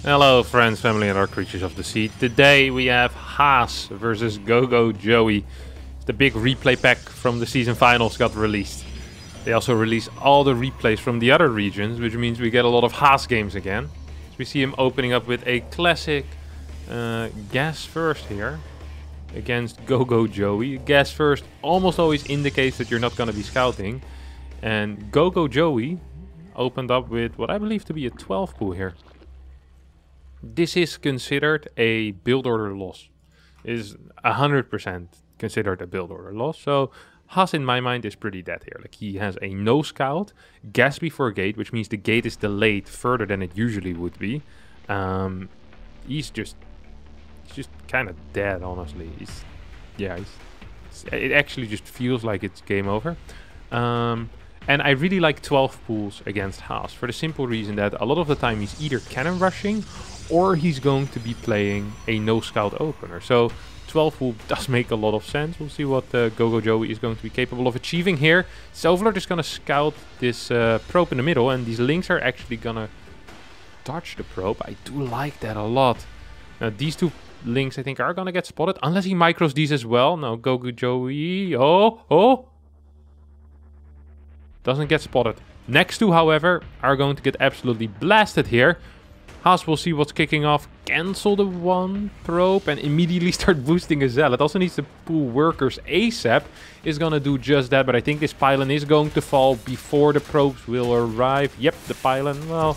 Hello friends, family and our creatures of the sea. Today we have Haas versus Gogo Joey. The big replay pack from the season finals got released. They also released all the replays from the other regions, which means we get a lot of Haas games again. So we see him opening up with a classic gas first here against Gogo Joey. Gas first almost always indicates that you're not going to be scouting. And Gogo Joey opened up with what I believe to be a 12 pool here. This is considered a build order loss. It is 100% considered a build order loss. So Haas in my mind is pretty dead here. Like, he has a no scout, gas before gate, which means the gate is delayed further than it usually would be. He's just kind of dead, honestly. It actually just feels like it's game over. And I really like 12 pools against Haas for the simple reason that a lot of the time he's either cannon rushing or he's going to be playing a no scout opener. So 12 pool does make a lot of sense. We'll see what Gogo Joey is going to be capable of achieving here. Silverlord is going to scout this probe in the middle, and these links are actually going to dodge the probe. I do like that a lot. Now these two links I think are going to get spotted, unless he micros these as well. No, Gogo Joey. Oh! Doesn't get spotted. Next two, however, are going to get absolutely blasted here. Haas will see what's kicking off. Cancel the one probe and immediately start boosting a Zealot. Also needs to pull workers ASAP. Is going to do just that, but I think this pylon is going to fall before the probes will arrive. Yep, the pylon, well,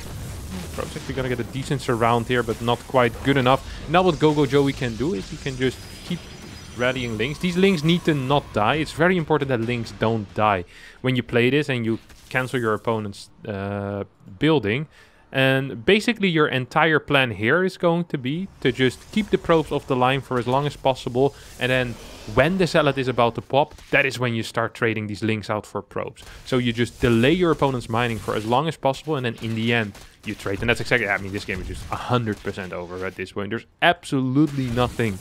probe's actually going to get a decent surround here, but not quite good enough. Now what Gogo Joey can do is he can just keep rallying links. These links need to not die. It's very important that links don't die when you play this and you cancel your opponent's building. And basically your entire plan here is going to be to just keep the probes off the line for as long as possible, and then when the Zealot is about to pop, that is when you start trading these links out for probes. So you just delay your opponent's mining for as long as possible, and then in the end you trade. And that's exactly, I mean, this game is just 100% over at this point. There's absolutely nothing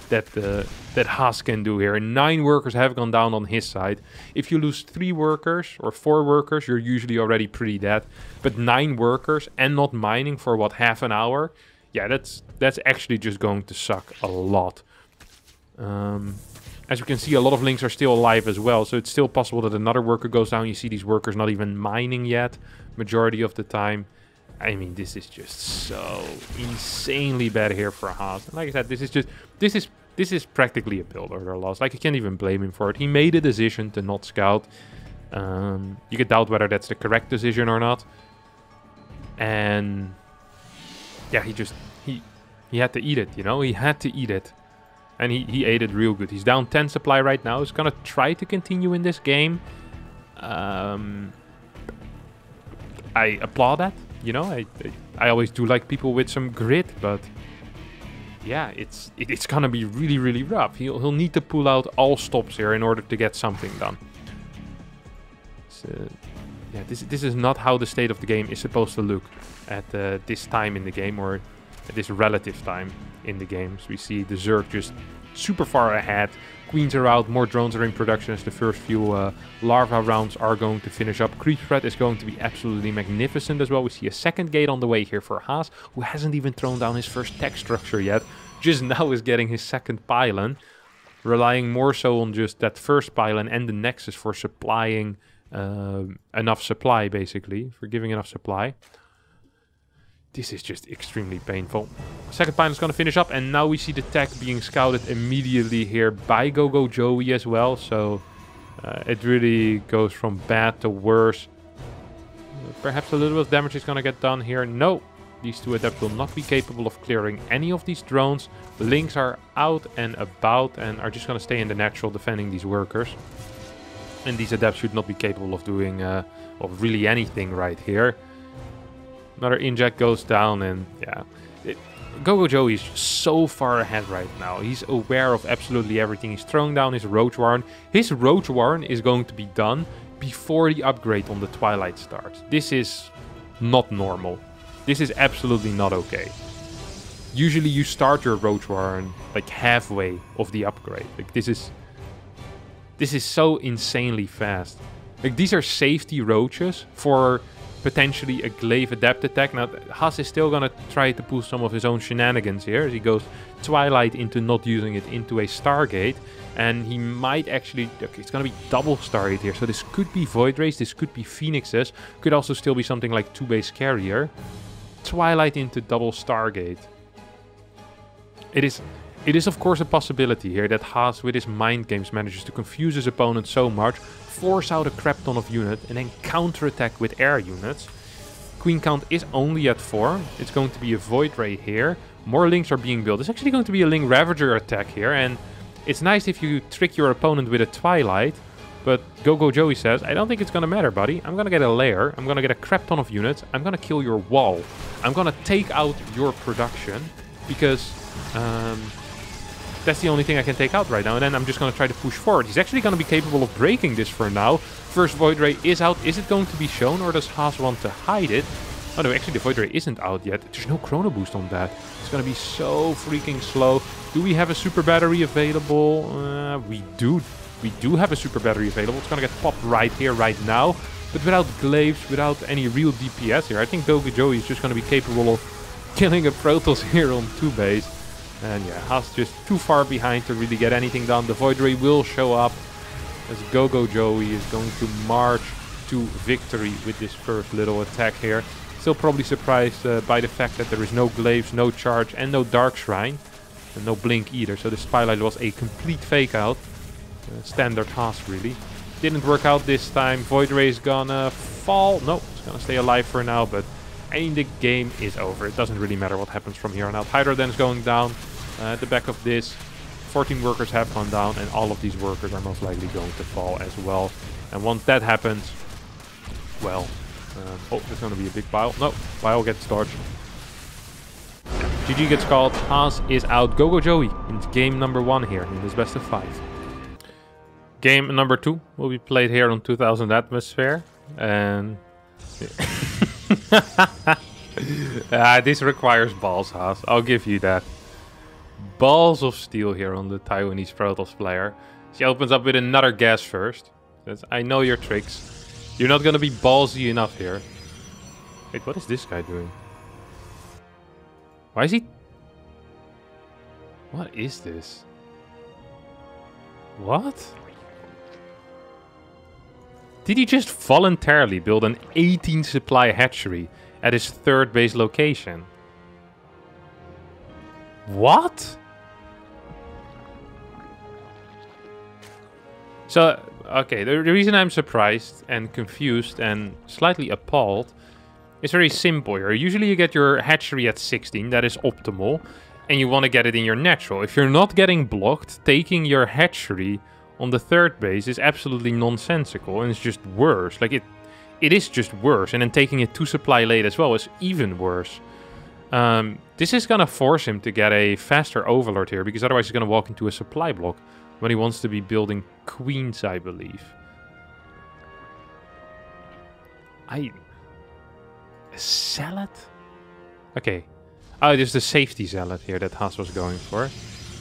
that Haas can do here. And 9 workers have gone down on his side. If you lose 3 workers or 4 workers, you're usually already pretty dead. But 9 workers and not mining for what, half an hour? Yeah, that's actually just going to suck a lot. As you can see, a lot of links are still alive as well, so it's still possible that another worker goes down. You see these workers not even mining yet, majority of the time. I mean, this is just so insanely bad here for Haas. And like I said, this is practically a build order loss. Like, you can't even blame him for it. He made a decision to not scout. You could doubt whether that's the correct decision or not. And yeah, he had to eat it, you know? He had to eat it. And he ate it real good. He's down 10 supply right now. He's gonna try to continue in this game. I applaud that. You know, I always do like people with some grit, but yeah, it's gonna be really, really rough. He'll need to pull out all stops here in order to get something done. So, yeah, this is not how the state of the game is supposed to look at this time in the game, or at this relative time in the game. So we see the Zerg just super far ahead. Queens are out, more drones are in production as the first few larva rounds are going to finish up. Creep spread is going to be absolutely magnificent as well. We see a second gate on the way here for Haas, who hasn't even thrown down his first tech structure yet. Just now is getting his second pylon, relying more so on just that first pylon and the Nexus for supplying enough supply, basically, for giving enough supply. This is just extremely painful. Second pylon is going to finish up, and now we see the tech being scouted immediately here by Gogo Joey as well. So it really goes from bad to worse. Perhaps a little bit of damage is going to get done here. No, these two adepts will not be capable of clearing any of these drones. The links are out and about and are just going to stay in the natural defending these workers. And these adepts should not be capable of doing of really anything right here. Another inject goes down, and yeah, Gogo Joey is just so far ahead right now. He's aware of absolutely everything. He's throwing down his Roach Warren. His Roach Warren is going to be done before the upgrade on the Twilight starts. This is not normal. This is absolutely not okay. Usually you start your Roach Warren like halfway of the upgrade. Like, this is so insanely fast. Like, these are safety roaches for potentially a Glaive Adept attack. Now, Haas is still gonna try to pull some of his own shenanigans here as he goes Twilight into not using it into a Stargate. And he might actually... Okay, it's gonna be double Stargate here. So this could be Void Rays, this could be Phoenixes. Could also still be something like 2-base Carrier. Twilight into double Stargate. It is of course a possibility here that Haas with his mind games manages to confuse his opponent so much, force out a crap ton of unit, and then counterattack with air units. Queen count is only at 4. It's going to be a Void Ray here. More Lings are being built. It's actually going to be a Ling Ravager attack here, and it's nice if you trick your opponent with a Twilight, but Go-Go Joey says, I don't think it's gonna matter, buddy. I'm gonna get a lair, I'm gonna get a crap ton of units, I'm gonna kill your wall. I'm gonna take out your production, because that's the only thing I can take out right now, and then I'm just gonna try to push forward. He's actually gonna be capable of breaking this for now. First Void Ray is out. Is it going to be shown, or does Haas want to hide it? Oh no, actually the Void Ray isn't out yet. There's no Chrono Boost on that. It's gonna be so freaking slow. Do we have a Super Battery available? We do. We do have a Super Battery available. It's gonna get popped right here, right now. But without glaives, without any real DPS here, I think Go-Go Joey is just gonna be capable of killing a Protoss here on 2-base. And yeah, Haas just too far behind to really get anything done. The Void Ray will show up as Go-Go Joey is going to march to victory with this first little attack here. Still probably surprised by the fact that there is no glaives, no charge, and no Dark Shrine. And no blink either, so the Twilight was a complete fake out. Standard Haas really. Didn't work out this time. Void Ray is gonna fall. No, it's gonna stay alive for now, but I mean, the game is over. It doesn't really matter what happens from here on out. Hydra then is going down. At the back of this, 14 workers have gone down, and all of these workers are most likely going to fall as well. And once that happens, well, oh, there's going to be a big pile. No, pile gets dodged. GG gets called. Haas is out. Go-Go Joey in game number 1 here in this best of 5. Game number 2 will be played here on 2000 Atmosphere. And this requires balls, Haas. I'll give you that. Balls of steel here on the Taiwanese Protoss player. She opens up with another gas first. Says, I know your tricks. You're not going to be ballsy enough here. Wait, what is this guy doing? Why is he... What is this? What? Did he just voluntarily build an 18 supply hatchery at his 3rd base location? What? So, okay, the reason I'm surprised and confused and slightly appalled is very simple here. Usually you get your hatchery at 16, that is optimal, and you want to get it in your natural. If you're not getting blocked, taking your hatchery on the 3rd base is absolutely nonsensical, and it's just worse. Like, it is just worse, and then taking it 2 supply late as well is even worse. This is gonna force him to get a faster Overlord here, because otherwise he's gonna walk into a supply block when he wants to be building queens, I believe. A Zealot? Okay. Oh, there's the safety Zealot here that Haas was going for.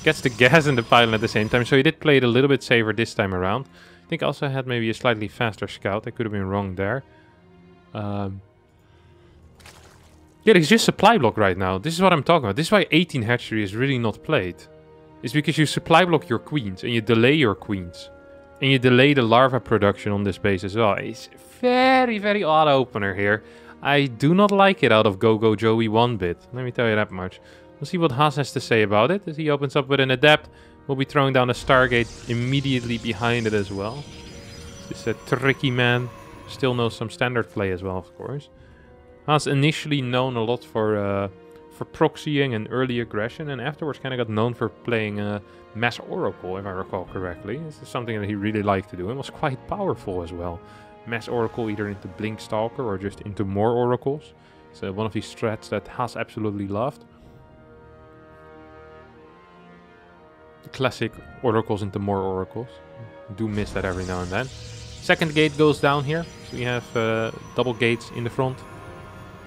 Gets the gas and the pylon at the same time, so he did play it a little bit safer this time around. I think also had maybe a slightly faster scout. I could have been wrong there. Yeah, there's just supply block right now. This is what I'm talking about. This is why 18 hatchery is really not played. It's because you supply block your queens and you delay your queens. And you delay the larva production on this base as well. It's very, very odd opener here. I do not like it out of Go-Go Joey one bit. Let me tell you that much. We'll see what Haas has to say about it. As he opens up with an Adept, we'll be throwing down a Stargate immediately behind it as well. This is a tricky man. Still knows some standard play as well, of course. Haas initially known a lot for proxying and early aggression, and afterwards kind of got known for playing Mass Oracle, if I recall correctly. This is something that he really liked to do, and was quite powerful as well. Mass Oracle either into Blink Stalker or just into more Oracles. It's one of these strats that Haas absolutely loved. The classic Oracles into more Oracles. I do miss that every now and then. Second gate goes down here, so we have double gates in the front.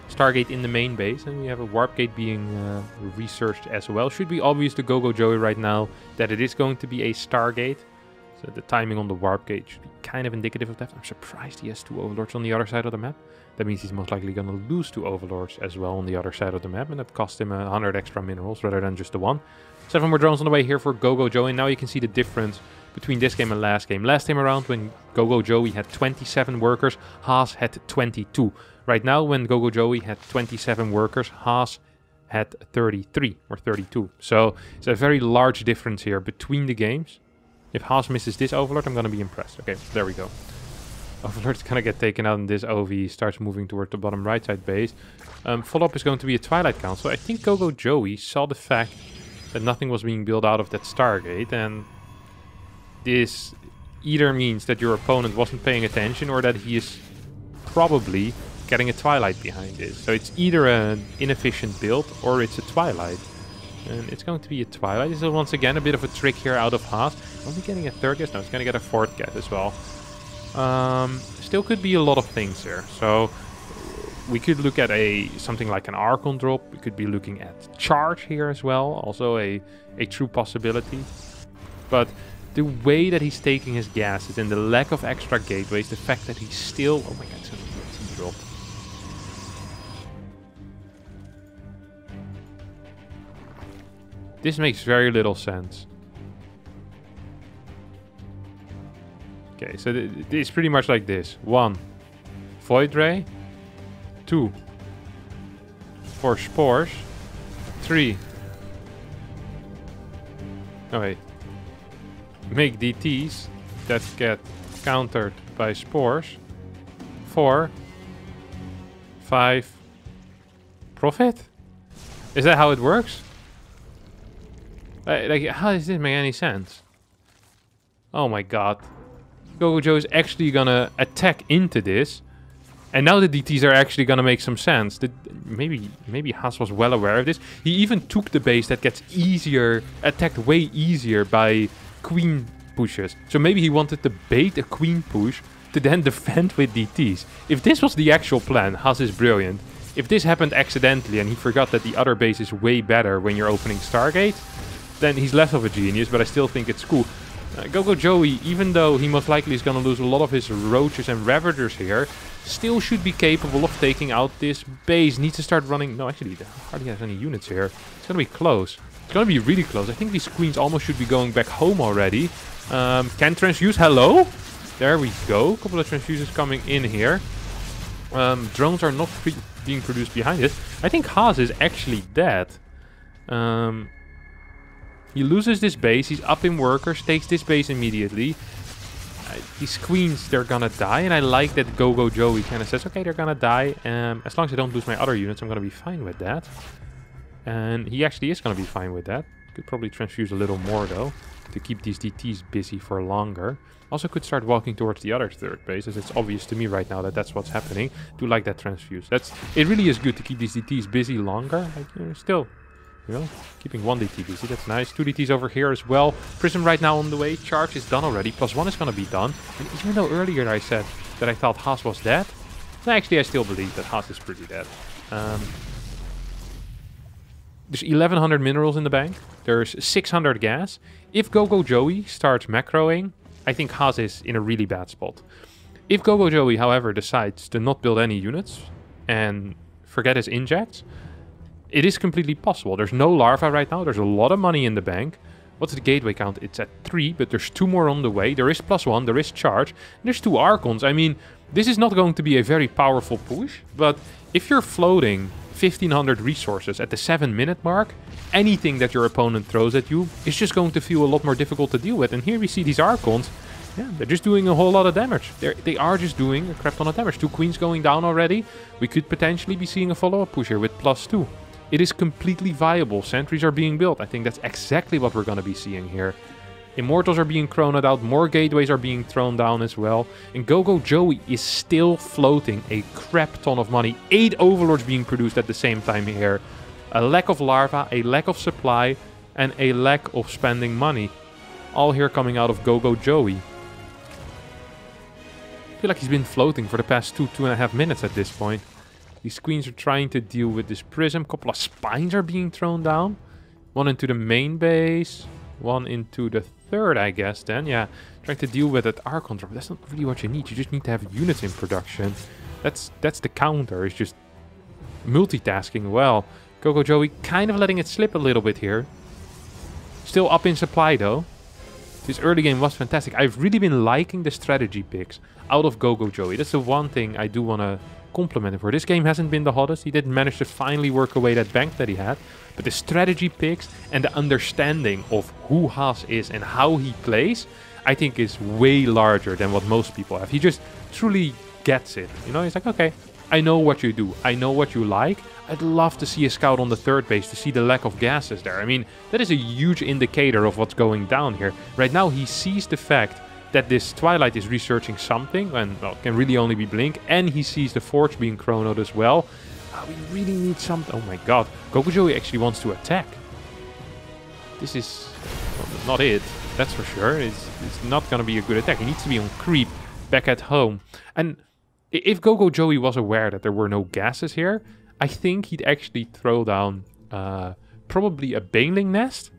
Stargate in the main base, and we have a Warp Gate being researched as well. Should be obvious to Go-Go Joey right now that it is going to be a Stargate. So the timing on the warp gate should be kind of indicative of that. I'm surprised he has 2 overlords on the other side of the map. That means he's most likely going to lose 2 overlords as well on the other side of the map, and that cost him 100 extra minerals rather than just the 1. 7 more drones on the way here for Gogo Joey, and now you can see the difference between this game and last game. Last time around, when Gogo Joey had 27 workers, Haas had 22. Right now, when Gogo Joey had 27 workers, Haas had 33 or 32. So it's a very large difference here between the games. If Haas misses this overlord, I'm going to be impressed. Okay, there we go. Overlord's going to get taken out in this OV. Starts moving toward the bottom right side base. Follow-up is going to be a Twilight Council. I think Gogo Joey saw the fact that nothing was being built out of that Stargate. And this either means that your opponent wasn't paying attention or that he is probably getting a Twilight behind this. So it's either an inefficient build or it's a Twilight. And it's going to be a Twilight. This is once again a bit of a trick here out of Haas. Only getting a 3rd gas? No, it's going to get a 4th gas as well. Still could be a lot of things here. So we could look at something like an Archon drop. We could be looking at charge here as well. Also a true possibility. But the way that he's taking his gases and the lack of extra gateways, the fact that he's still... Oh my god, it's going to be a T drop. This makes very little sense. Okay, so it's pretty much like this. 1. Void Ray. 2. For Spores. 3. Oh wait. Make DTs that get countered by Spores. 4. 5. Profit? Is that how it works? Like, how does this make any sense? Oh my god. Gogo Joe is actually gonna attack into this. And now the DTs are actually gonna make some sense. Maybe Haas was well aware of this. He even took the base that gets easier, attacked way easier by queen pushes. So maybe he wanted to bait a queen push to then defend with DTs. If this was the actual plan, Haas is brilliant. If this happened accidentally and he forgot that the other base is way better when you're opening Stargate, then he's less of a genius, but I still think it's cool. Gogo Joey, even though he most likely is going to lose a lot of his Roaches and Ravagers here, still should be capable of taking out this base. Needs to start running... No, actually, he hardly has any units here. It's going to be close. It's going to be really close. I think these queens almost should be going back home already. Can transfuse. Hello? There we go. A couple of transfuses coming in here. Drones are not being produced behind it. I think Haas is actually dead. He loses this base, he's up in workers, takes this base immediately. These queens, they're gonna die, and I like that Gogo Joey kind of says, okay, they're gonna die. As long as I don't lose my other units, I'm gonna be fine with that. And he actually is gonna be fine with that. Could probably transfuse a little more, though, to keep these DTs busy for longer. Also could start walking towards the other 3rd base, as it's obvious to me right now that that's what's happening. Do like that transfuse. It really is good to keep these DTs busy longer. Like, still... You know, keeping 1 DT busy, that's nice. 2 DTs over here as well. Prism right now on the way. Charge is done already. +1 is going to be done. And even though earlier I said that I thought Haas was dead, actually I still believe that Haas is pretty dead. There's 1100 minerals in the bank. There's 600 gas. If Gogo Joey starts macroing, I think Haas is in a really bad spot. If Gogo Joey, however, decides to not build any units and forget his injects, it is completely possible. There's no larva right now. There's a lot of money in the bank. What's the gateway count? It's at 3, but there's 2 more on the way. There is +1, there is charge, and there's 2 Archons. I mean, this is not going to be a very powerful push, but if you're floating 1500 resources at the 7-minute mark, anything that your opponent throws at you is just going to feel a lot more difficult to deal with. And here we see these Archons. Yeah, they're just doing a whole lot of damage. They are just doing a crap ton of damage. 2 queens going down already. We could potentially be seeing a follow-up push here with +2. It is completely viable. Sentries are being built. I think that's exactly what we're going to be seeing here. Immortals are being chroned out. More gateways are being thrown down as well. And Gogo Joey is still floating a crap ton of money. 8 overlords being produced at the same time here. A lack of larva, a lack of supply, and a lack of spending money. All here coming out of Gogo Joey. I feel like he's been floating for the past 2.5 minutes at this point. These queens are trying to deal with this prism. A couple of spines are being thrown down. 1 into the main base. one into the third, I guess, then. Yeah, trying to deal with that Archon drop. That's not really what you need. You just need to have units in production. That's the counter. It's just multitasking well. Gogo Joey kind of letting it slip a little bit here. Still up in supply, though. This early game was fantastic. I've really been liking the strategy picks out of Gogo Joey. That's the one thing I do want to compliment him for. This game hasn't been the hottest. He didn't manage to finally work away that bank that he had. But the strategy picks and the understanding of who Haas is and how he plays, I think is way larger than what most people have. He just truly gets it. You know, he's like, okay, I know what you do. I know what you like. I'd love to see a scout on the third base to see the lack of gases there. I mean, that is a huge indicator of what's going down here. Right now, he sees the fact that this Twilight is researching something, and well, can really only be Blink, and he sees the Forge being chronoed as well. We really need something. Oh my god, Gogo Joey actually wants to attack. This is not it, that's for sure. It's not going to be a good attack. He needs to be on creep back at home. And if Gogo Joey was aware that there were no gases here, I think he'd actually throw down probably a Baneling nest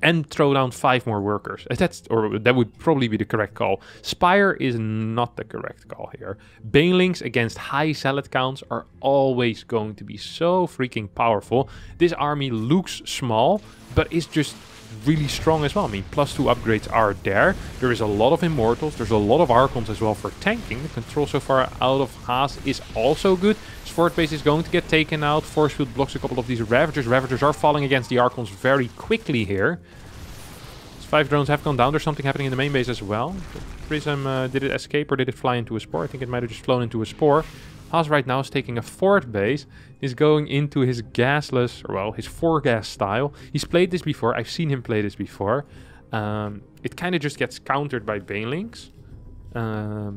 and throw down 5 more workers. That would probably be the correct call. Spire is not the correct call here. Banelings against high Zealot counts are always going to be so freaking powerful. This army looks small, but is just really strong as well. I mean, +2 upgrades are there. There is a lot of Immortals. There's a lot of Archons as well for tanking. The control so far out of Haas is also good. His fort base is going to get taken out. Force field blocks a couple of these Ravagers. Ravagers are falling against the Archons very quickly here. 5 drones have gone down. There's something happening in the main base as well. The Prism, did it escape or did it fly into a spore? I think it might have just flown into a spore. Haas right now is taking a fort base. He's going into his gasless, or well, his 4-gas style. He's played this before. I've seen him play this before. It kind of just gets countered by Banelings. But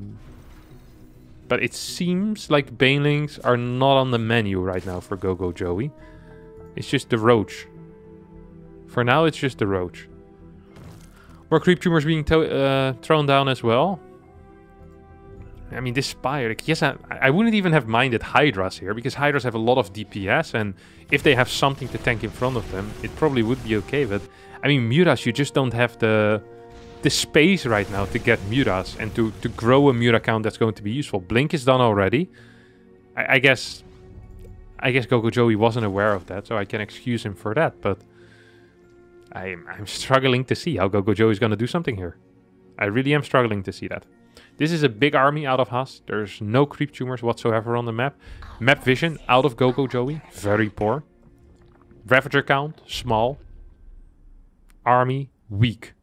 it seems like Banelings are not on the menu right now for Gogo Joey. It's just the Roach. For now, it's just the Roach. More creep tumors being thrown down as well. I mean, this Spire, like, yes, I wouldn't even have minded Hydras here, because Hydras have a lot of DPS, and if they have something to tank in front of them, it probably would be okay. But, I mean, Mutas, you just don't have the space right now to get Mutas and to grow a Muta count that's going to be useful. Blink is done already. I guess Gogo Joey wasn't aware of that, so I can excuse him for that, but I'm struggling to see how Gogo Joey is going to do something here. I really am struggling to see that. This is a big army out of Haas. There's no creep tumors whatsoever on the map. Map vision out of Gogo Joey, very poor. Ravager count, small. Army, weak.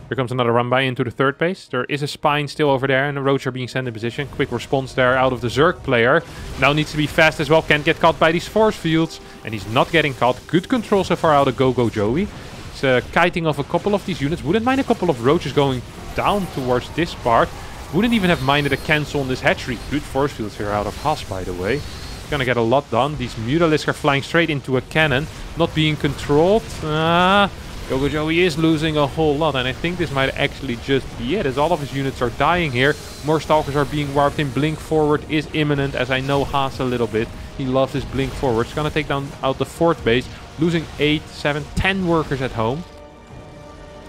Here comes another run by into the third base. There is a Spine still over there and the Roach are being sent in position. Quick response there out of the Zerg player. Now needs to be fast as well. Can't get caught by these force fields. And he's not getting caught. Good control so far out of Gogo Joey. He's kiting off a couple of these units. Wouldn't mind a couple of Roaches going down towards this part. Wouldn't even have minded a cancel on this hatchery. Good force fields here out of Haas, by the way. Gonna get a lot done. These Mutalisks are flying straight into a cannon. Not being controlled. Gogo Joey is losing a whole lot, and I think this might actually just be it, as all of his units are dying here. More Stalkers are being warped in. Blink forward is imminent, as I know Haas a little bit. He loves his blink forward. He's gonna take down out the fort base, losing 8, 7, 10 workers at home.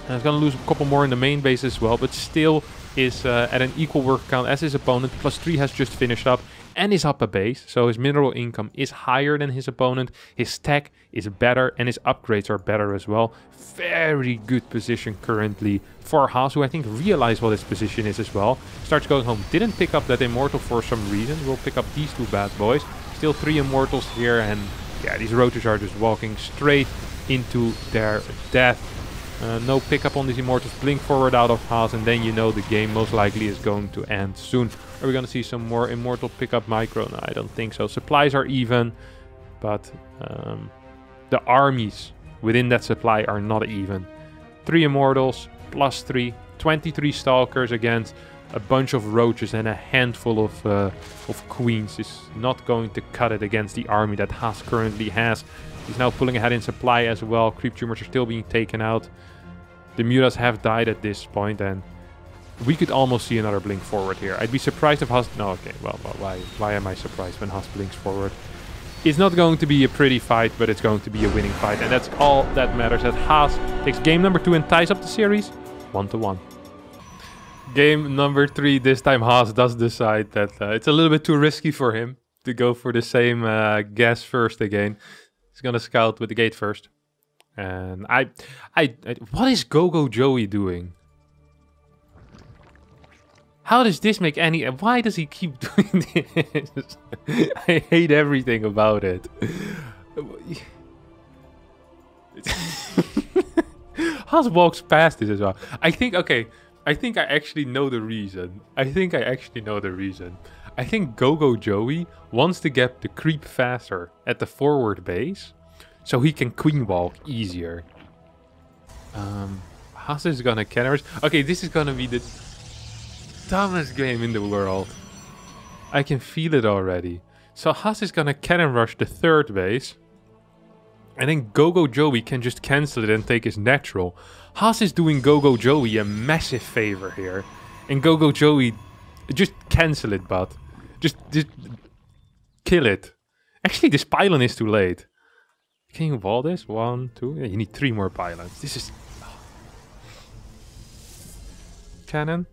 And he's gonna lose a couple more in the main base as well, but still is at an equal worker count as his opponent. +3 has just finished up and is up a base, so his mineral income is higher than his opponent. His tech is better and his upgrades are better as well. Very good position currently for Haas, who I think realized what his position is as well. Starts going home. Didn't pick up that Immortal for some reason. We'll pick up these 2 bad boys. Still 3 Immortals here, and yeah, these Roaches are just walking straight into their death. No pickup on these Immortals. Blink forward out of Haas, and then you know the game most likely is going to end soon. Are we going to see some more Immortal pickup micro? No, I don't think so. Supplies are even, but the armies within that supply are not even. 3 Immortals, +3, 23 Stalkers against a bunch of Roaches and a handful of Queens is not going to cut it against the army that Haas currently has. He's now pulling ahead in supply as well. Creep tumors are still being taken out. The Mutas have died at this point, and we could almost see another blink forward here. I'd be surprised if Haas... No, okay, well why am I surprised when Haas blinks forward? It's not going to be a pretty fight, but it's going to be a winning fight. And that's all that matters. As Haas takes game number 2 and ties up the series 1-1. Game number 3, this time Haas does decide that it's a little bit too risky for him to go for the same gas first again. He's going to scout with the gate first. And I what is Gogo Joey doing? How does this make any... Why does he keep doing this? I hate everything about it. Haas walks past this as well. I think I actually know the reason. I think Gogo Joey wants to get the creep faster at the forward base, so he can queen walk easier. Haas is gonna cannon rush. Okay, this is gonna be the dumbest game in the world. I can feel it already. So Haas is gonna cannon rush the third base, and then Gogo Joey can just cancel it and take his natural. Haas is doing Gogo Joey a massive favor here, and Gogo Joey just cancel it, bud. Just kill it. Actually, this pylon is too late. Can you wall this? 1, 2. Yeah, you need 3 more pylons. This is cannon.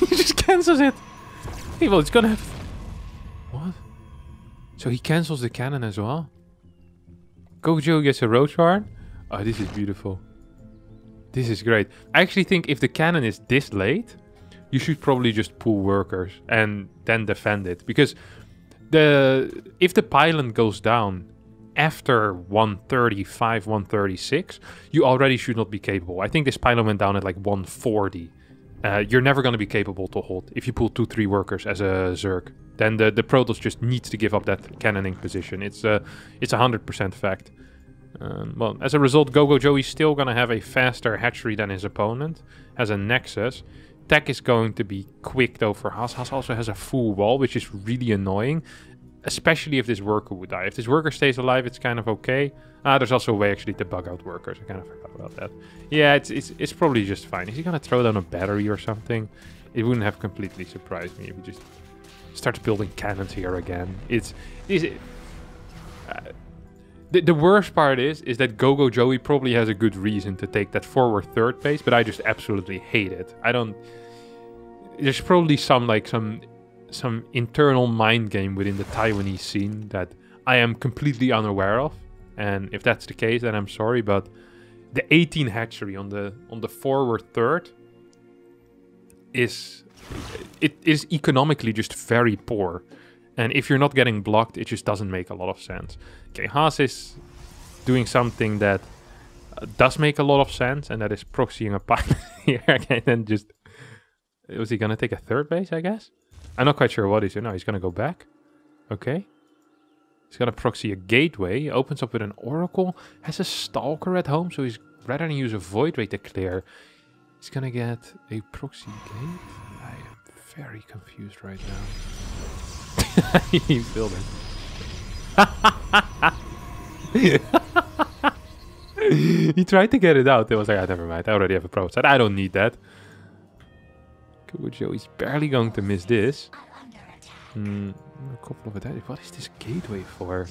He just cancels it. Hey, well, it's gonna have... What? So he cancels the cannon as well? Gogo Joey gets a roach warren? Oh, this is beautiful. This is great. I actually think if the cannon is this late, you should probably just pull workers and then defend it. Because if the pylon goes down after 135, 136, you already should not be capable. I think this pylon went down at like 140. You're never going to be capable to hold if you pull 2-3 workers as a Zerg. Then the Protoss just needs to give up that cannoning position. It's 100% fact. Well, as a result, Gogo Joey's still going to have a faster hatchery than his opponent. Has a Nexus. Tech is going to be quick though for Haas. Haas also has a full wall, which is really annoying. Especially if this worker would die. If this worker stays alive, it's kind of okay. There's also a way actually to bug out workers. I kind of forgot about that. Yeah, it's probably just fine. Is he going to throw down a battery or something? It wouldn't have completely surprised me if he just starts building cannons here again. The worst part is that Gogo Joey probably has a good reason to take that forward third base, but I just absolutely hate it. There's probably some internal mind game within the Taiwanese scene that I am completely unaware of, and if that's the case, then I'm sorry, but the 18 hatchery on the forward third is economically just very poor, and if you're not getting blocked, it just doesn't make a lot of sense. Okay, Haas is doing something that does make a lot of sense, and that is proxying a pilot here again, and just... Was he gonna take a third base, I guess? I'm not quite sure what he's doing. No, he's gonna go back. Okay. He's gonna proxy a gateway. He opens up with an oracle. Has a stalker at home, so he's rather than use a void ray to clear, he's gonna get a proxy gate. I am very confused right now. He's building. He tried to get it out. It was like, never mind. I already have a pro set. I don't need that. Gogo Joey's barely going to miss this. A couple of attacks. What is this gateway for?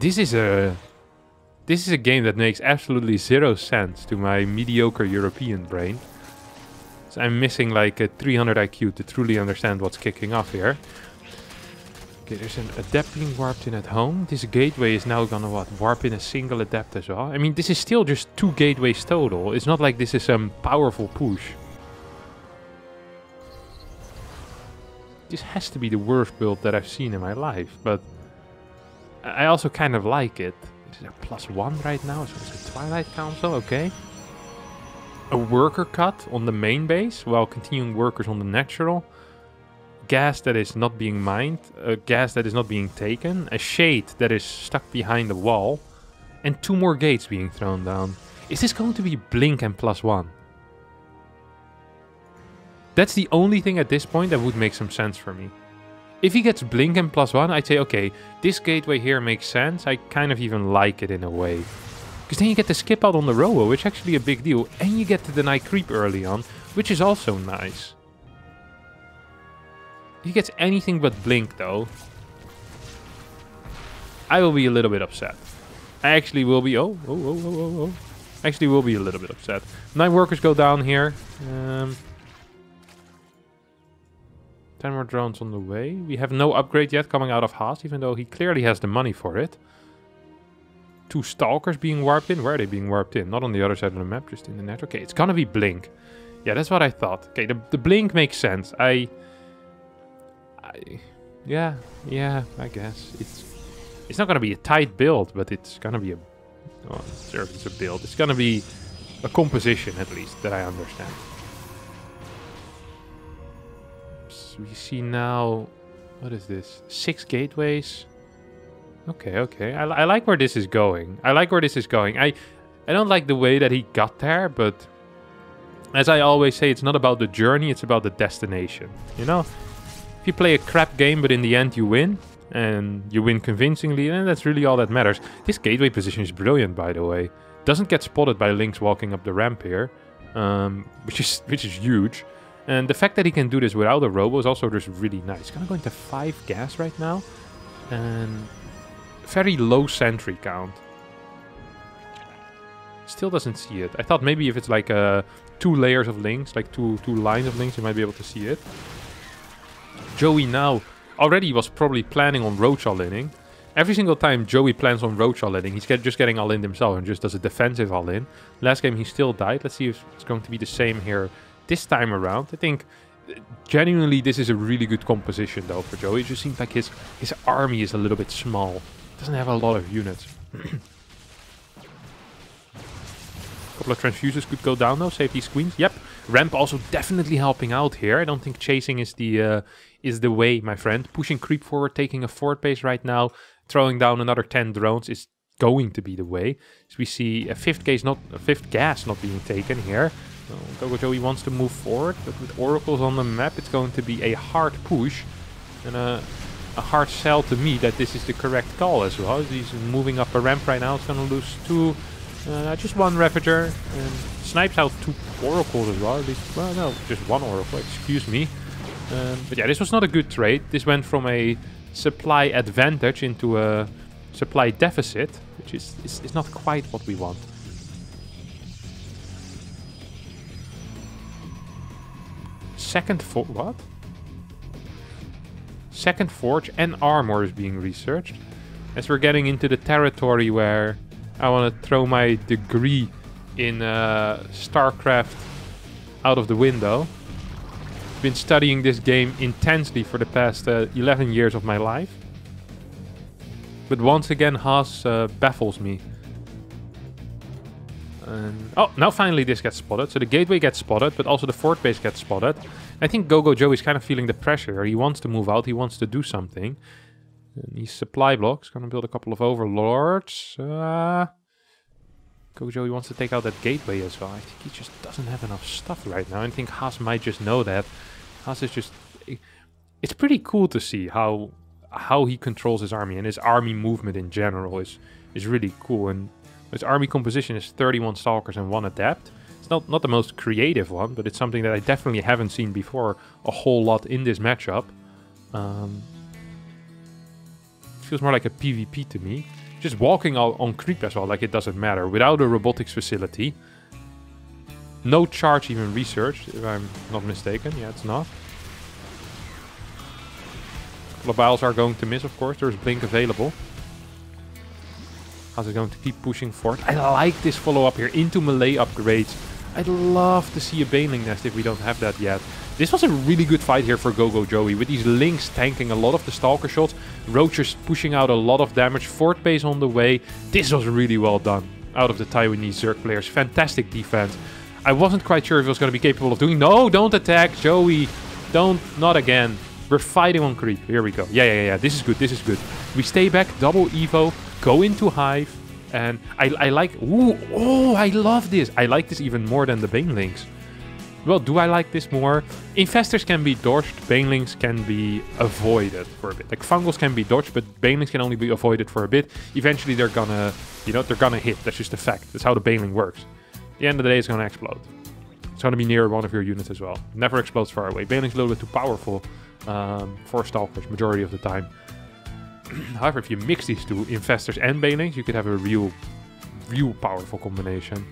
This is a game that makes absolutely 0 sense to my mediocre European brain. So I'm missing like a 300 IQ to truly understand what's kicking off here. Okay, there's an adept being warped in at home. This gateway is now gonna warp in a single adept as well. I mean, this is still just 2 gateways total. It's not like this is some powerful push. This has to be the worst build that I've seen in my life, but I also kind of like it. This is a +1 right now, so it's a Twilight Council, okay. A worker cut on the main base while continuing workers on the natural. Gas that is not being mined, a gas that is not being taken, a shade that is stuck behind the wall, and 2 more gates being thrown down. Is this going to be blink and +1? That's the only thing at this point that would make some sense for me. If he gets blink and +1, I'd say, okay, this gateway here makes sense. I kind of even like it in a way. Because then you get the skip out on the Robo, which is actually a big deal, and you get to deny creep early on, which is also nice. If he gets anything but Blink, though, I will be a little bit upset. I actually will be... Oh. Actually will be a little bit upset. 9 workers go down here. 10 more drones on the way. We have no upgrade yet coming out of Haas, even though he clearly has the money for it. 2 stalkers being warped in. Where are they being warped in? Not on the other side of the map, just in the net. Okay, it's gonna be Blink. Yeah, that's what I thought. Okay, the Blink makes sense. Yeah, I guess. It's not gonna be a tight build, but it's gonna be a... Oh, it's a build. It's gonna be a composition, at least, that I understand. So we see now... What is this? 6 gateways. Okay. I like where this is going. I don't like the way that he got there, but... As I always say, it's not about the journey, it's about the destination. You know? If you play a crap game, but in the end you win... And you win convincingly, and that's really all that matters. This gateway position is brilliant, by the way. Doesn't get spotted by Lynx walking up the ramp here, which is huge. And the fact that he can do this without a robo is also just really nice. Gonna go into 5 gas right now, and very low sentry count. Still doesn't see it. I thought maybe if it's like 2 layers of Lynx, like two lines of Lynx, you might be able to see it. Joey now. Already was probably planning on Roach all-inning. Every single time Joey plans on Roach all-inning, he's just getting all-in himself and just does a defensive all-in. Last game he still died. Let's see if it's going to be the same here this time around. I think genuinely this is a really good composition though for Joey. It just seems like his army is a little bit small. Doesn't have a lot of units. Couple of transfuses could go down though, save these queens. Yep, ramp also definitely helping out here. I don't think chasing is the way, my friend. Pushing creep forward, taking a forward base right now, throwing down another 10 drones is going to be the way. So we see a fifth gas not being taken here. Gogo Joey wants to move forward, but with oracles on the map, it's going to be a hard push and a hard sell to me that this is the correct call as well. He's moving up a ramp right now. It's going to lose 2. Just 1 Ravager, and snipes out 2 oracles as well. At least, well, no, just 1 oracle, excuse me. But yeah, this was not a good trade. This went from a supply advantage into a supply deficit, which is not quite what we want. Second forge and armor is being researched. As we're getting into the territory where I want to throw my degree in StarCraft out of the window. Been studying this game intensely for the past 11 years of my life. But once again, Haas baffles me. Oh, now finally this gets spotted. So the gateway gets spotted, but also the fort base gets spotted. I think Gogo Joe is kind of feeling the pressure. He wants to move out. He wants to do something. And these supply blocks. Gonna build a couple of overlords. Gogo Joe, he wants to take out that gateway as well. I think he just doesn't have enough stuff right now. I think Haas might just know that. Haas is just... It's pretty cool to see how he controls his army. And his army movement in general is really cool. And his army composition is 31 Stalkers and 1 Adept. It's not the most creative one, but it's something that I definitely haven't seen before a whole lot in this matchup. Feels more like a PvP to me. Just walking on creep as well, like it doesn't matter. Without a robotics facility. No charge even researched, if I'm not mistaken. Yeah, it's not. Globiles are going to miss, of course. There's Blink available. How's it going to keep pushing forward? I like this follow-up here into melee upgrades. I'd love to see a Baneling Nest if we don't have that yet. This was a really good fight here for Gogo Joey, with these Lynx tanking a lot of the Stalker shots, Roachers pushing out a lot of damage, fort base on the way. This was really well done out of the Taiwanese Zerg players. Fantastic defense. I wasn't quite sure if it was going to be capable of doing... No, don't attack, Joey. Not again. We're fighting on creep. Here we go. Yeah. This is good. We stay back, double Evo, go into Hive, and I like... Ooh, oh, I love this. I like this even more than the Banelings. Well, do I like this more? Infestors can be dodged, Banelings can be avoided for a bit. Like Fungals can be dodged, but Banelings can only be avoided for a bit. Eventually they're gonna, they're gonna hit. That's just a fact. That's how the Baneling works. At the end of the day, it's gonna explode. It's going to be near one of your units as well. Never explodes far away. Baneling's a little bit too powerful for Stalkers majority of the time. However, if you mix these two, Infestors and Banelings, you could have a real powerful combination.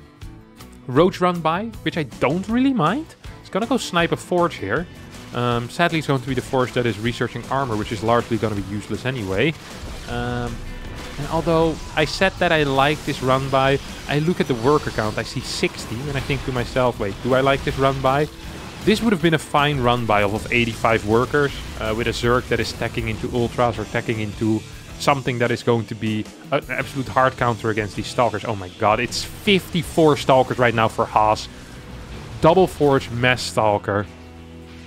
Roach run by, which I don't really mind. It's going to go snipe a Forge here. Sadly, it's going to be the Forge that is researching armor, which is largely going to be useless anyway. And although I said that I like this run by, I look at the worker count, I see 60, and I think to myself, wait, do I like this run by? This would have been a fine run by of 85 workers, with a Zerg that is stacking into Ultras or stacking into something that is going to be an absolute hard counter against these Stalkers. Oh my god, it's 54 Stalkers right now for Haas. Double Forge Mass Stalker.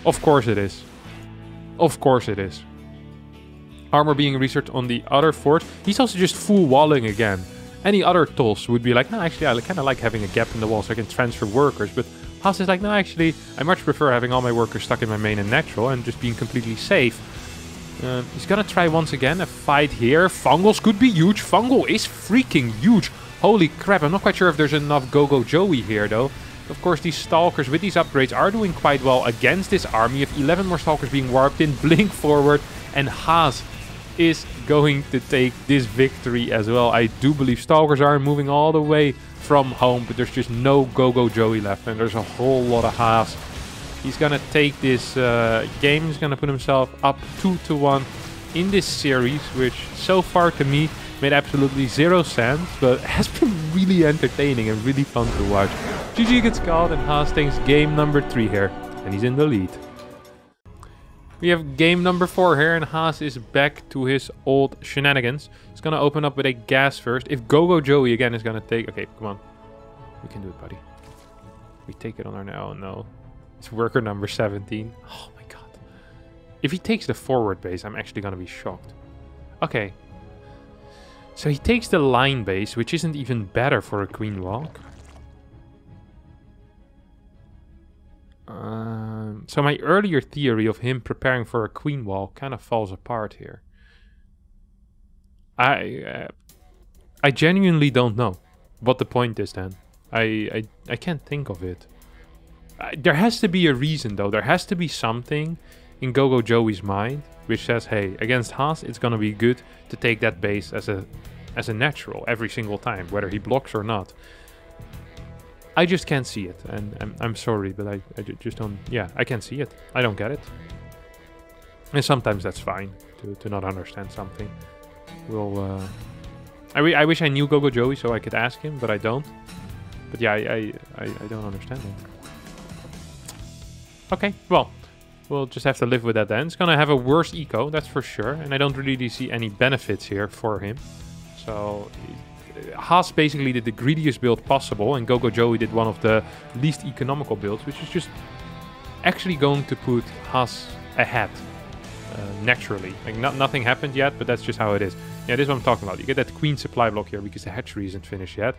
Of course it is. Of course it is. Armor being researched on the other Forge. He's also just full walling again. Any other tools would be like, no, actually I kind of like having a gap in the wall so I can transfer workers. But Haas is like, no, actually I much prefer having all my workers stuck in my main and natural and just being completely safe. He's gonna try once again a fight here. Fungals could be huge. Fungal is freaking huge. Holy crap, I'm not quite sure if there's enough Go-Go Joey here though. Of course, these Stalkers with these upgrades are doing quite well against this army. You have 11 more Stalkers being warped in, blink forward, and Haas is going to take this victory as well. I do believe Stalkers are moving all the way from home, but there's just no Go-Go Joey left, and there's a whole lot of Haas. He's gonna take this game, he's gonna put himself up 2-1 in this series, which so far to me made absolutely zero sense, but has been really entertaining and really fun to watch. GG gets called and Haas takes game number 3 here, and he's in the lead. We have game number 4 here, and Haas is back to his old shenanigans. He's gonna open up with a gas first. If Go-Go Joey again is gonna take... Okay, come on. We can do it, buddy. We take it on our now. Oh, no. It's worker number 17. Oh my god. If he takes the forward base, I'm actually gonna be shocked. Okay. So he takes the line base, which isn't even better for a Queen Walk. So my earlier theory of him preparing for a Queen Walk kind of falls apart here. I genuinely don't know what the point is then. I can't think of it. There has to be a reason though. There has to be something in Go-Go Joey's mind which says, hey, against Haas it's gonna be good to take that base as a natural every single time, whether he blocks or not. I just can't see it, and I'm sorry, but I just don't... Yeah, I can't see it. I don't get it. And sometimes that's fine, to not understand something. We'll... I wish I knew Go-Go Joey so I could ask him, but I don't. But yeah, I don't understand it. Okay, well, we'll just have to live with that then. It's gonna have a worse eco, that's for sure, and I don't really see any benefits here for him. So... Haas basically did the greediest build possible, and Go-Go Joey did one of the least economical builds, which is just actually going to put Haas ahead naturally. Like nothing happened yet, but that's just how it is. Yeah, this is what I'm talking about. You get that queen supply block here because the hatchery isn't finished yet.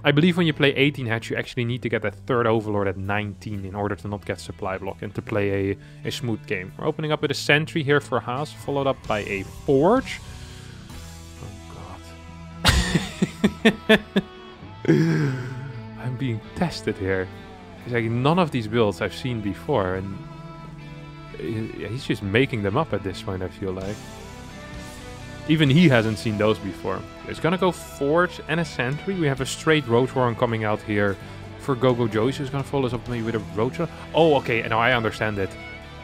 I believe when you play 18 hatch, you actually need to get that third overlord at 19 in order to not get supply block and to play a smooth game. We're opening up with a sentry here for Haas, followed up by a forge. I'm being tested here. It's like none of these builds I've seen before, and he's just making them up at this point, I feel like. Even he hasn't seen those before. It's gonna go Forge and a Sentry. We have a straight Roach Warren coming out here for Go-Go Joey, so he's gonna follow us up maybe with a Roach Warren. Oh, okay, now I understand it.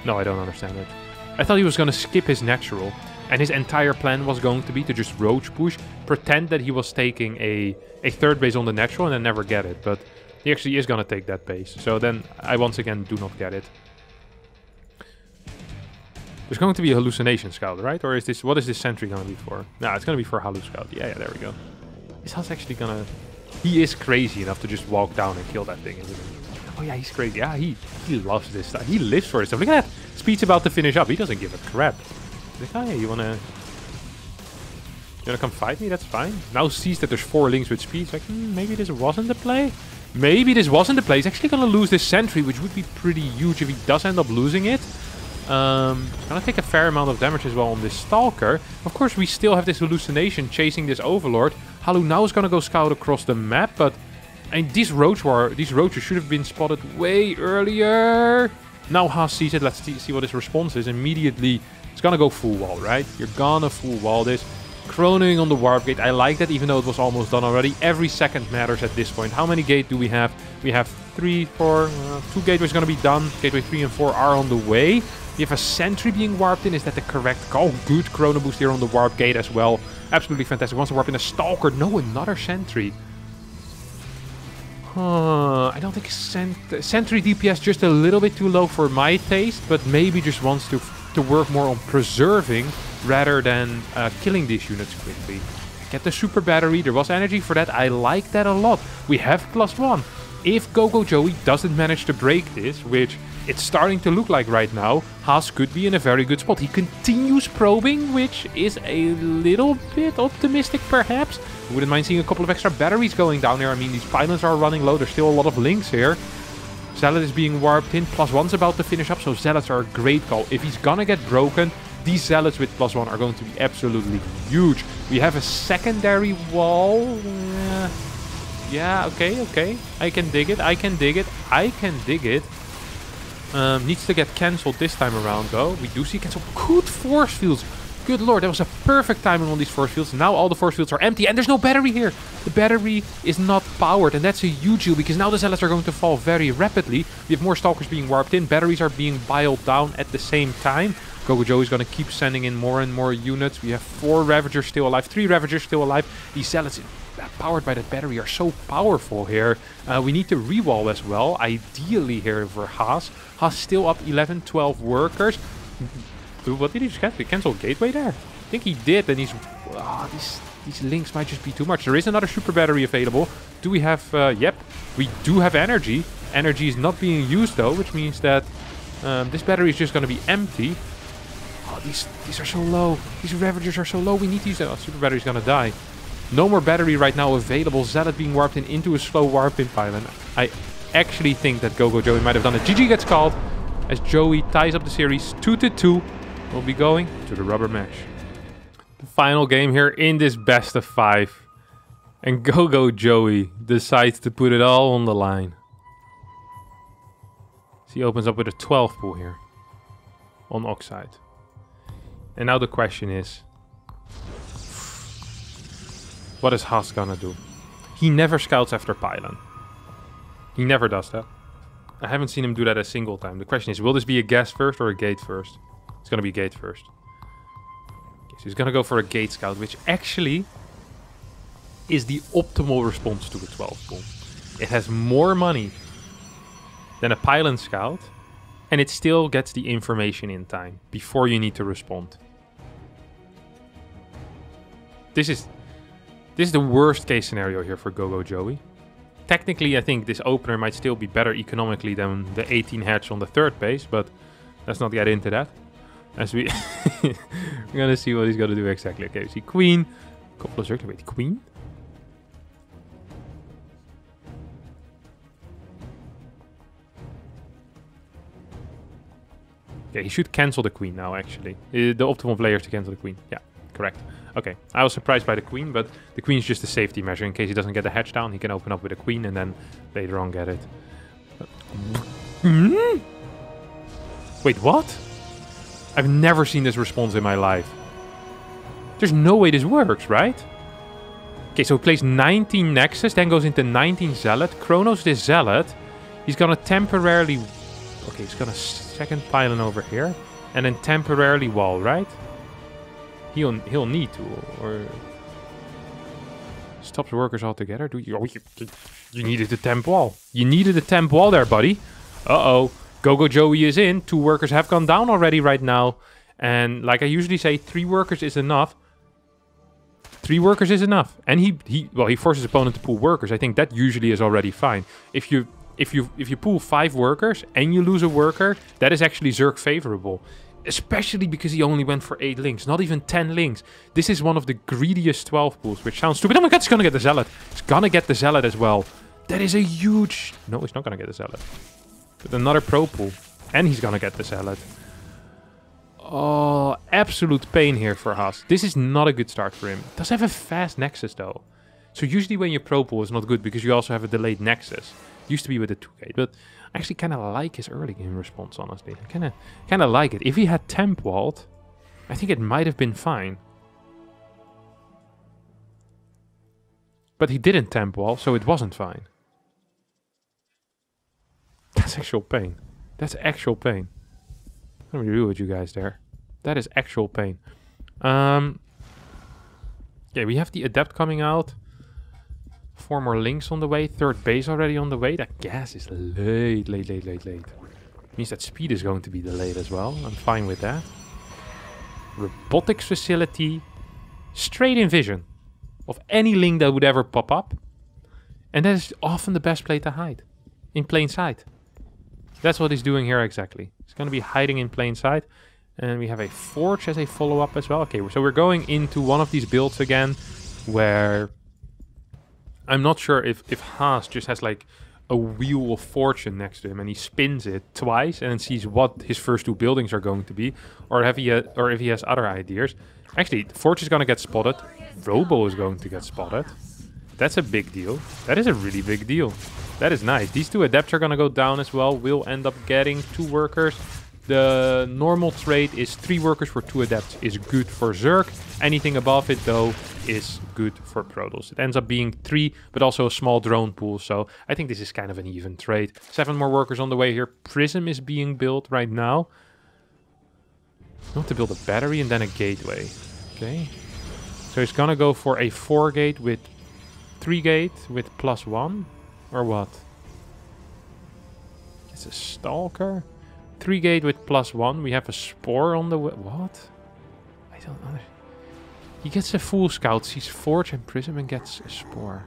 No, I don't understand it. I thought he was gonna skip his natural. And his entire plan was going to be to just roach push, pretend that he was taking a third base on the natural and then never get it. But he actually is going to take that base. So then I once again do not get it. There's going to be a hallucination scout, right? Or is this, what is this sentry going to be for? Nah, it's going to be for Hallu Scout. Yeah, there we go. Is Haas actually going to... He is crazy enough to just walk down and kill that thing, isn't he? Oh yeah, he's crazy. Yeah, he loves this stuff. He lives for this stuff. Look at that. Speed's about to finish up. He doesn't give a crap. Like, oh yeah, you wanna come fight me? That's fine. Now sees that there's 4 links with speed. It's like, maybe this wasn't the play. Maybe this wasn't the play. He's actually gonna lose this sentry, which would be pretty huge if he does end up losing it. Gonna take a fair amount of damage as well on this Stalker. Of course, we still have this hallucination chasing this Overlord. Hallu now is gonna go scout across the map, but And these roaches should have been spotted way earlier. Now Haas sees it. Let's see what his response is. Immediately, it's gonna go full wall, right? You're gonna full wall this. Chronoing on the warp gate. I like that, even though it was almost done already. Every second matters at this point. How many gates do we have? We have 3, 4, 2 gateways gonna be done. Gateway 3 and 4 are on the way. We have a sentry being warped in. Is that the correct call? Good chrono boost here on the warp gate as well. Absolutely fantastic. Wants to warp in a stalker. No, another sentry. I don't think sentry DPS just a little bit too low for my taste, but maybe just wants to work more on preserving rather than killing these units quickly. Get the super battery. There was energy for that. I like that a lot. We have +1. If Gogo Joey doesn't manage to break this, which it's starting to look like right now, Haas could be in a very good spot. He continues probing, which is a little bit optimistic perhaps. Wouldn't mind seeing a couple of extra batteries going down there. I mean, these pylons are running low. There's still a lot of links here. Zealot is being warped in. +1's about to finish up, so Zealots are a great call. If he's gonna get broken, these Zealots with +1 are going to be absolutely huge. We have a secondary wall. Yeah, okay. I can dig it. Needs to get cancelled this time around, though. We do see cancel. Good force fields. Good lord, that was a perfect timing on these force fields. Now all the force fields are empty, and there's no battery here. The battery is not powered, and that's a huge deal, because now the Zealots are going to fall very rapidly. We have more Stalkers being warped in. Batteries are being biled down at the same time. Gogo Joey is going to keep sending in more and more units. We have 4 Ravagers still alive, 3 Ravagers still alive. These Zealots powered by that battery are so powerful here. We need to rewall as well, ideally here for Haas. Haas still up 11, 12 workers. What did he just cancel? He canceled Gateway there? I think he did, and he's... these links might just be too much. There is another super battery available. Do we have... yep, we do have energy. Energy is not being used though, which means that this battery is just going to be empty. Oh, these are so low. These Ravagers are so low. We need to use that. Oh, super battery is going to die. No more battery right now available. Zealot being warped into a slow warp-in pylon. I actually think that Gogo Joey might have done it. GG gets called as Joey ties up the series 2-2. We'll be going to the rubber match. The final game here in this best of 5. And Gogo Joey decides to put it all on the line. So he opens up with a 12 pool here on Oxide. And now the question is, what is Haas gonna do? He never scouts after pylon. He never does that. I haven't seen him do that a single time. The question is, will this be a gas first or a gate first? It's gonna be gate first. Okay, so he's gonna go for a gate scout, which actually is the optimal response to a 12 pool. It has more money than a pylon scout, and it still gets the information in time before you need to respond. This is the worst case scenario here for Gogo Joey. Technically, I think this opener might still be better economically than the 18 hatch on the 3rd base, but let's not get into that. As we... we're gonna see what he's gonna do exactly. Okay, we see Queen. Couple of circles. Wait, Queen? Okay, he should cancel the Queen now, actually. The optimal player is to cancel the Queen. Yeah, correct. Okay, I was surprised by the Queen, but the Queen is just a safety measure. In case he doesn't get the hatch down, he can open up with a Queen and then later on get it. Wait, what? I've never seen this response in my life. There's no way this works, right? Okay, so he plays 19 Nexus, then goes into 19 Zealot. Chronos this Zealot. He's gonna temporarily... Okay, he's gonna second pylon over here. And then temporarily wall, right? He'll need to, or... Stops workers altogether? Do you... Oh, you needed a temp wall. You needed a temp wall there, buddy. Uh-oh. Gogo Joey is in. 2 workers have gone down already right now. And like I usually say, 3 workers is enough. 3 workers is enough. And he forces his opponent to pull workers. I think that usually is already fine. If you pull 5 workers and you lose a worker, that is actually Zerg favorable. Especially because he only went for 8 links, not even 10 links. This is one of the greediest 12 pools, which sounds stupid. Oh my god, he's gonna get the Zealot. He's gonna get the Zealot as well. That is a huge... No, he's not gonna get the Zealot. But another pro pool. And he's gonna get the Zealot. Oh, absolute pain here for Haas. This is not a good start for him. Does have a fast Nexus though. So usually when you pro pull, it's not good because you also have a delayed nexus. Used to be with the 2 gate, but I actually kind of like his early game response, honestly. I kind of like it. If he had temp walled, I think it might have been fine. But he didn't temp wall, so it wasn't fine. That's actual pain. That's actual pain. What do we do with you guys there? That is actual pain. Yeah, we have the Adept coming out. 4 more links on the way. 3rd base already on the way. That gas is late. Means that speed is going to be delayed as well. I'm fine with that. Robotics facility. Straight in vision of any link that would ever pop up. And that is often the best play to hide. In plain sight. That's what he's doing here exactly. He's going to be hiding in plain sight. And we have a Forge as a follow-up as well. Okay, so we're going into one of these builds again where I'm not sure if Haas just has like a wheel of fortune next to him and he spins it twice and then sees what his first 2 buildings are going to be, or if he has other ideas. Actually, Forge is going to get spotted. Robo is going to get spotted. That's a big deal. That is a really big deal. That is nice. These 2 Adepts are going to go down as well. We'll end up getting 2 workers. The normal trade is 3 workers for 2 Adepts is good for Zerg. Anything above it, though, is good for Protoss. It ends up being 3, but also a small drone pool. So I think this is kind of an even trade. 7 more workers on the way here. Prism is being built right now. I want to build a battery and then a gateway. Okay. So he's going to go for a 4 gate with 3 gate with +1. Or what? It's a Stalker. 3 gate with +1. We have a Spore on the way. What? I don't know. He gets a full scout, sees Forge and Prism and gets a Spore.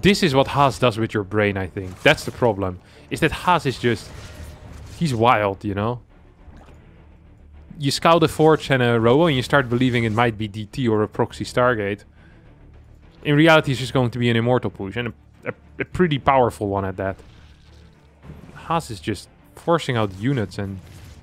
This is what Haas does with your brain, I think. That's the problem. Is that Haas is just... He's wild, you know? You scout a Forge and a Robo and you start believing it might be DT or a Proxy Stargate. In reality, it's just going to be an Immortal push, and a pretty powerful one at that. Haas is just forcing out units, and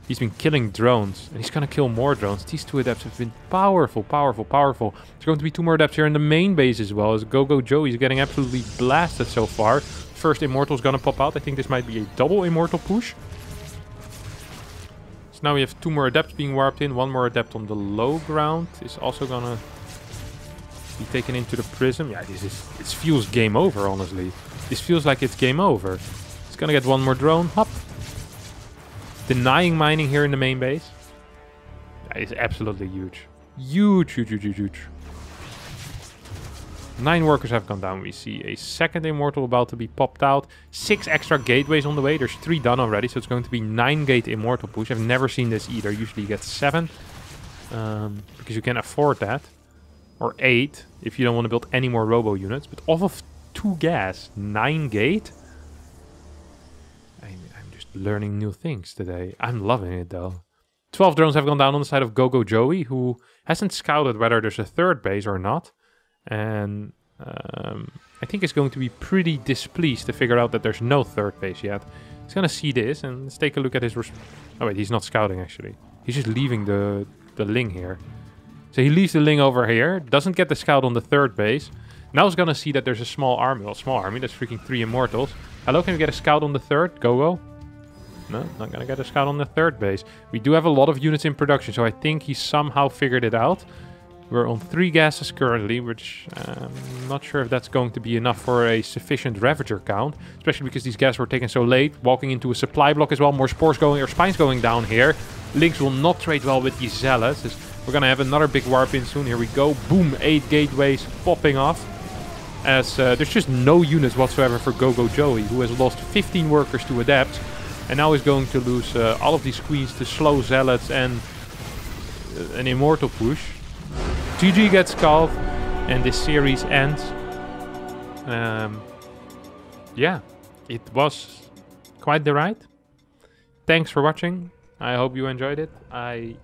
he's been killing drones, and he's going to kill more drones. These 2 Adepts have been powerful. There's going to be 2 more Adepts here in the main base as well, as Gogo Joey is getting absolutely blasted so far. First Immortal is going to pop out. I think this might be a double Immortal push. So now we have 2 more Adepts being warped in. 1 more Adept on the low ground is also going to be taken into the Prism. Yeah, this feels game over, honestly. This feels like it's game over. It's gonna get 1 more drone. Hop. Denying mining here in the main base. That is absolutely huge. Huge. 9 workers have gone down. We see a 2nd Immortal about to be popped out. 6 extra gateways on the way. There's 3 done already, so it's going to be 9 gate Immortal push. I've never seen this either. Usually you get 7. Because you can afford that. Or 8, if you don't want to build any more Robo units. But off of 2 gas, 9 gate? I'm just learning new things today. I'm loving it, though. 12 drones have gone down on the side of Gogo Joey, who hasn't scouted whether there's a 3rd base or not. And I think is going to be pretty displeased to figure out that there's no 3rd base yet. He's going to see this, and let's take a look at his... Oh, wait, he's not scouting, actually. He's just leaving the Ling here. So he leaves the Ling over here, doesn't get the scout on the 3rd base. Now he's gonna see that there's a small army. Well, small army, that's freaking 3 Immortals. Hello, can we get a scout on the 3rd? Go. No, not gonna get a scout on the 3rd base. We do have a lot of units in production, so I think he somehow figured it out. We're on 3 gases currently, which I'm not sure if that's going to be enough for a sufficient Ravager count. Especially because these gases were taken so late. Walking into a supply block as well. More spores going, or spines going down here. Links will not trade well with these Zealots. We're going to have another big warp in soon. Here we go. Boom, 8 gateways popping off. As there's just no units whatsoever for Gogo Joey, who has lost 15 workers to Adapt. And now is going to lose all of these queens to slow Zealots and an Immortal push. GG gets called, and this series ends. Yeah, it was quite the ride. Thanks for watching. I hope you enjoyed it. I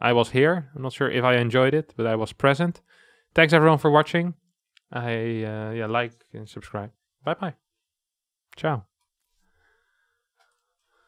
was here. I'm not sure if I enjoyed it, but I was present. Thanks everyone for watching. Yeah, like and subscribe. Bye bye. Ciao.